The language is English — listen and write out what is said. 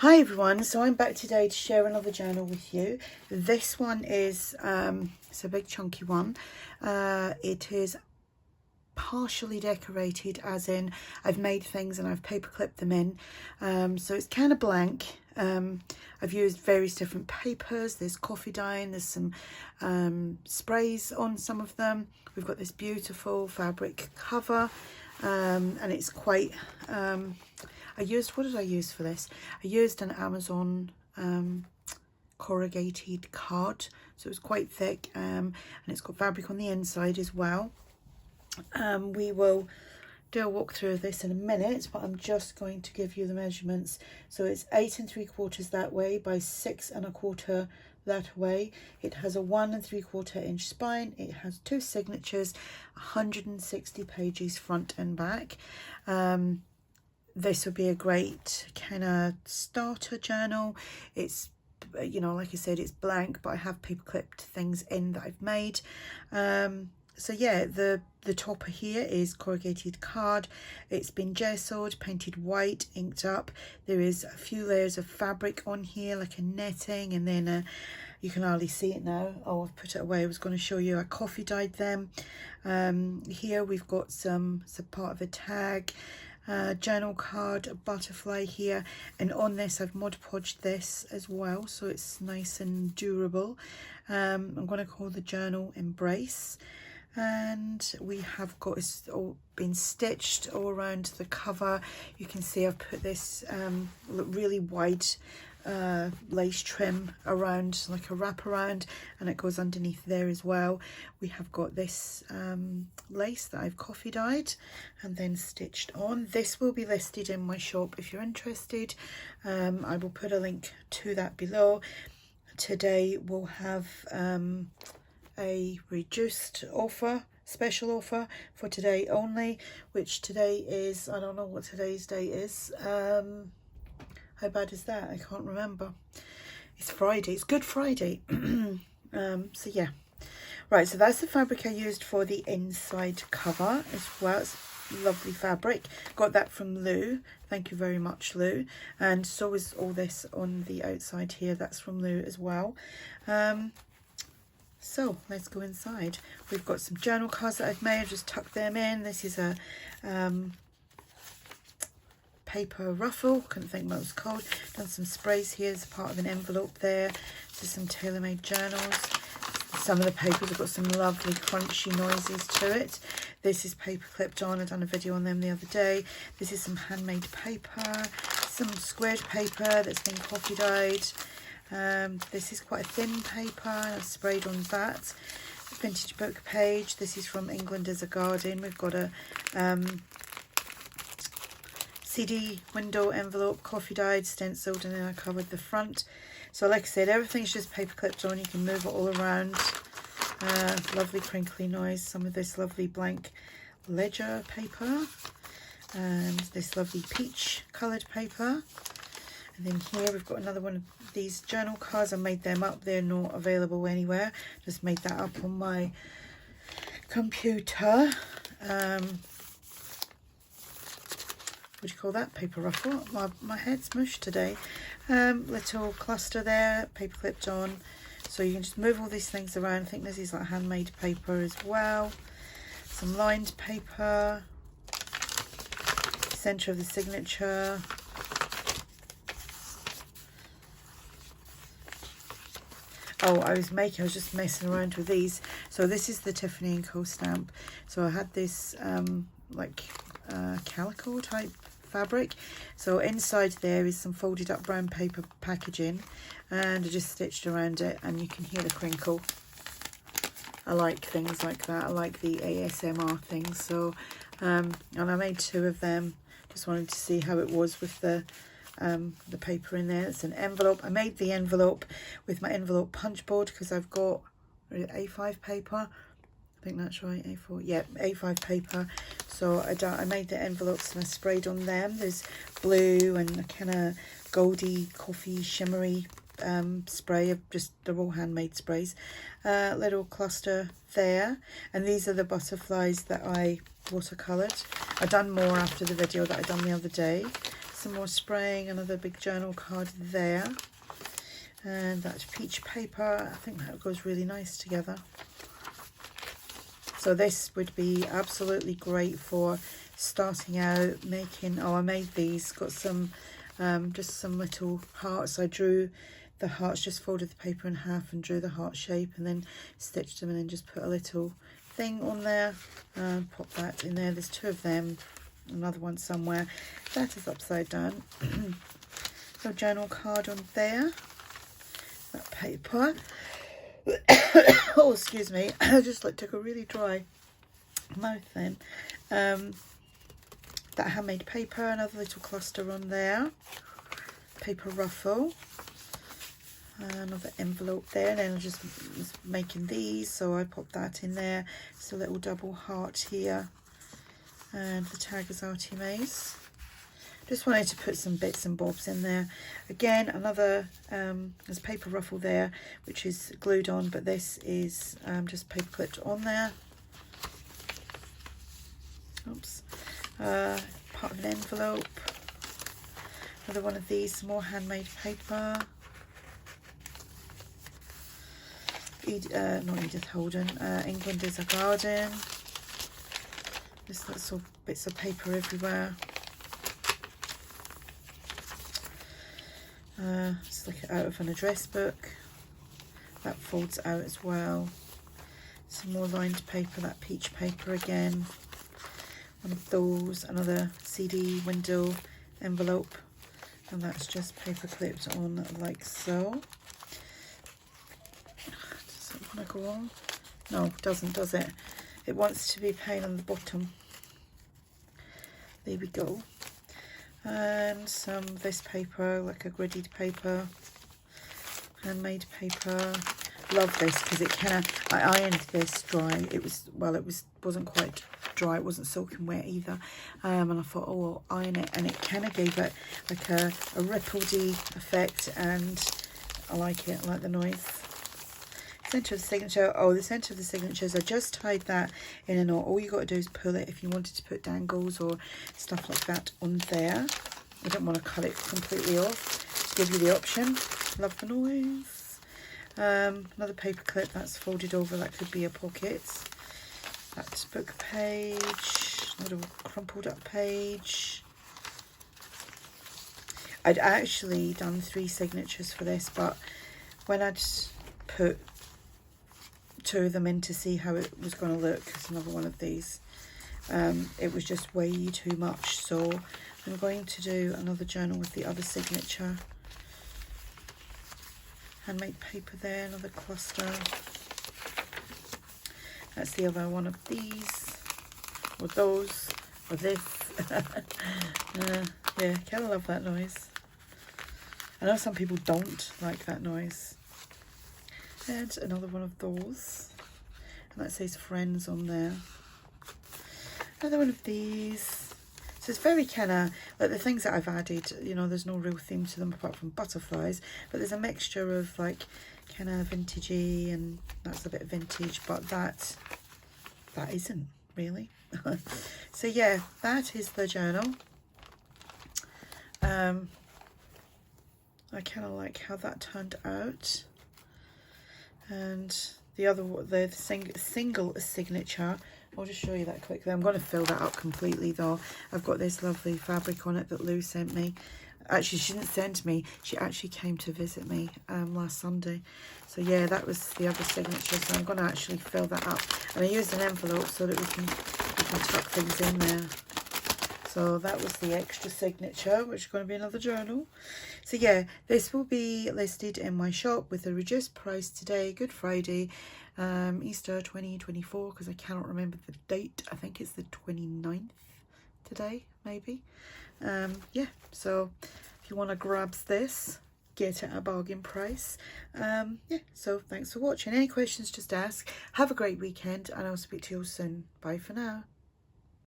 Hi everyone, so I'm back today to share another journal with you. This one is, it's a big chunky one. It is partially decorated, as in I've made things and I've paper clipped them in. So it's kind of blank. I've used various different papers. There's coffee dye, there's some sprays on some of them. We've got this beautiful fabric cover, and it's quite... what did I use for this? I used an Amazon corrugated card, so it's quite thick, and it's got fabric on the inside as well. We will do a walkthrough of this in a minute, but I'm just going to give you the measurements. So it's 8 3/4 that way by 6 1/4 that way. It has a 1 3/4 inch spine. It has 2 signatures, 160 pages front and back. This would be a great kind of starter journal. It's, you know, like I said, it's blank, but I have paper clipped things in that I've made. So yeah, the topper here is corrugated card. It's been gessoed, painted white, inked up. There is a few layers of fabric on here, like a netting, and then you can hardly see it now. Oh, I've put it away. I was going to show you I coffee dyed them. Here we've got some part of a tag. Journal card, a butterfly here, and on this I've Mod Podged this as well, so it's nice and durable. I'm going to call the journal Embrace, and we have got it's all been stitched all around the cover. You can see I've put this really wide lace trim around, like a wrap around, and it goes underneath there as well. We have got this lace that I've coffee dyed and then stitched on. This will be listed in my shop if you're interested. I will put a link to that below. Today we'll have a reduced offer, special offer for today only, which today is, I don't know what today's date is. How bad is that? I can't remember. It's Friday. It's Good Friday. So yeah. Right, so that's the fabric I used for the inside cover as well. It's lovely fabric. Got that from Lou. Thank you very much, Lou. And so is all this on the outside here. That's from Lou as well. So let's go inside. We've got some journal cards that I've made. I've just tucked them in. This is a... paper ruffle, couldn't think what it was called. Done some sprays here as part of an envelope there. This is some TaylorMadeJournals. Some of the papers have got some lovely crunchy noises to it. This is paper clipped on. I've done a video on them the other day. This is some handmade paper, some squared paper that's been coffee dyed. This is quite a thin paper, and I've sprayed on that. Vintage book page. This is from England as a Garden. We've got a CD window envelope, coffee dyed, stenciled, and then I covered the front. So like I said, everything's just paper clipped on. You can move it all around. Lovely crinkly noise. Some of this lovely blank ledger paper, and this lovely peach coloured paper. And then here we've got another one of these journal cards. I made them up. They're not available anywhere. Just made that up on my computer. What do you call that? Paper ruffle. My head's mushed today. Little cluster there, paper clipped on. So you can just move all these things around. I think this is like handmade paper as well. Some lined paper. Centre of the signature. Oh, I was just messing around with these. So this is the Tiffany & Co stamp. So I had this calico type fabric. So inside there is some folded up brown paper packaging, and I just stitched around it, and you can hear the crinkle. I like things like that. I like the ASMR things. So and I made 2 of them. Just wanted to see how it was with the paper in there. It's an envelope. I made the envelope with my envelope punch board because I've got A5 paper. I think that's right, A4, yeah, A5 paper. So I made the envelopes and I sprayed on them. There's blue and a kind of goldy coffee shimmery spray of they're all handmade sprays. Little cluster there, and these are the butterflies that I watercoloured. I've done more after the video that I done the other day. some more spraying, another big journal card there. And that's peach paper. I think that goes really nice together. So this would be absolutely great for starting out making. Oh, I made these, got some just some little hearts. I drew the hearts, just folded the paper in half and drew the heart shape and then stitched them and then just put a little thing on there and pop that in there. There's two of them, another one somewhere. That is upside down. So journal card on there. That paper. Oh, excuse me. I just took a really dry mouth then. That handmade paper, another little cluster on there. Paper ruffle. Another envelope there. And then I just was making these, so I popped that in there. It's a little double heart here. And the tag is ARTYmaze. Just wanted to put some bits and bobs in there. Again, another, there's a paper ruffle there, which is glued on, but this is just paper clipped on there. Oops. Part of an envelope. Another one of these, some more handmade paper. Not Edith Holden. England is a Garden. Just little bits of paper everywhere. It's like out of an address book. That folds out as well. Some more lined paper, that peach paper again. One of those, another CD window envelope, and that's just paper clipped on like so. Does it want to go on? No, it doesn't, does it? It wants to be plain on the bottom. There we go. And some of this paper, like a gridded paper, handmade paper. Love this because it kind of, I ironed this dry. It was, well, wasn't quite dry, it wasn't soaking wet either. And I thought, oh, I'll iron it, and it kind of gave it like a rippledy effect, and I like it. I like the noise. Centre of the signature. Oh, the centre of the signatures, I just tied that in a knot. All you got to do is pull it if you wanted to put dangles or stuff like that on there. I don't want to cut it completely off, to give you the option. Love the noise. Another paper clip that's folded over, that could be a pocket. That book page, little crumpled up page. I'd actually done 3 signatures for this, but when I'd put 2 of them in to see how it was going to look, it's another one of these, it was just way too much, so I'm going to do another journal with the other signature. Handmade paper there, another cluster. That's the other one of these, or those, or this. Yeah, kind of love that noise. I know some people don't like that noise. And another one of those, and that says friends on there. Another one of these. So it's very kind of like the things that I've added, you know, there's no real theme to them apart from butterflies, but there's a mixture of like kind of vintagey, and that's a bit of vintage, but that isn't really. So yeah, that is the journal. I kind of like how that turned out. And the other, the single signature, I'll just show you that quickly. I'm going to fill that up completely though. I've got this lovely fabric on it that Lou sent me. Actually, she didn't send me, she actually came to visit me last Sunday. So yeah, that was the other signature, so I'm going to actually fill that up. And I used an envelope so that we can tuck things in there. So that was the extra signature, which is going to be another journal. So yeah, this will be listed in my shop with a reduced price today, Good Friday, Easter 2024, because I cannot remember the date. I think it's the 29th today, maybe. Yeah, so if you want to grab this, get it at a bargain price. Yeah, so thanks for watching. Any questions, just ask. Have a great weekend, and I'll speak to you all soon. Bye for now.